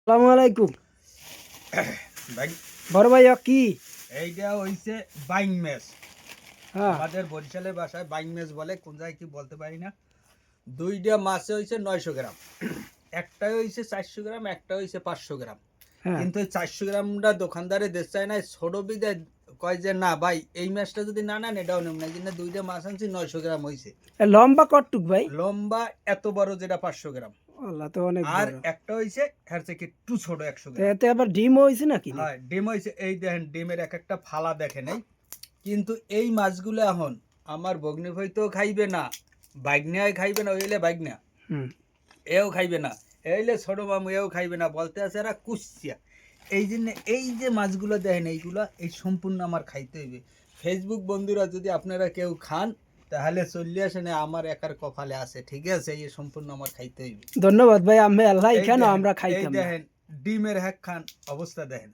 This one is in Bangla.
আসসালামু আলাইকুম। ভাই বড় ভাইয়া কি? এইটা হইছে বাইং মেস। হ্যাঁ আমাদের বরিশালের ভাষায় বাইং মেস বলে, কোন জায়গায় কি বলতে পারি না। দুইটা মাছে হইছে 900 গ্রাম, একটা হইছে 400 গ্রাম, একটা হইছে 500 গ্রাম। হ্যাঁ, কিন্তু এই 400 গ্রামটা দোকানদারে দিতে চায় না, ছোট বিদে কয় যে না ভাই এই মাছটা যদি না নেন এটাও নেব না, কিন্তু দুইটা মাছ আনছি 900 গ্রাম হইছে। এ লম্বা কটটুক ভাই? লম্বা এত বড় যেটা 500 গ্রাম, আল্লাহ তো অনেক আর বড়। একটা হইছে এর থেকে একটু ছোট 100 তো গ্রাম। এতে আবার ডিমও হয়েছে নাকি না? হ্যাঁ, ডিম হইছে, এই দেখেন ডিমের এক একটা ফালা দেখেন এই। কিন্তু এই মাছগুলো এখন আমার ভগ্নি হইতেও খাইবে না, বাইগনায় খাইবে না, ওইলে বাইগনা হুম। এও খাইবে না, এইলে ছোট মামু এও খাইবে না, বলতে আছে এরা কুচিয়া। এই জন্য এই যে মাছগুলো দেখেন এইগুলো এই সম্পূর্ণ আমার খাইতে হইবে। ফেসবুক বন্ধুরা যদি আপনারা কেউ খান তাহলে চলে আসেন, আমার একার কপালে আছে, ঠিক আছে, এই সম্পূর্ণ আমার খাইতে হইবে। ধন্যবাদ ভাই, আমি আল্লাহ এই কেন দেখেন, আমরা এই খাইতাম না। দেখেন ডিমের হ্যাক খান অবস্থা দেখেন।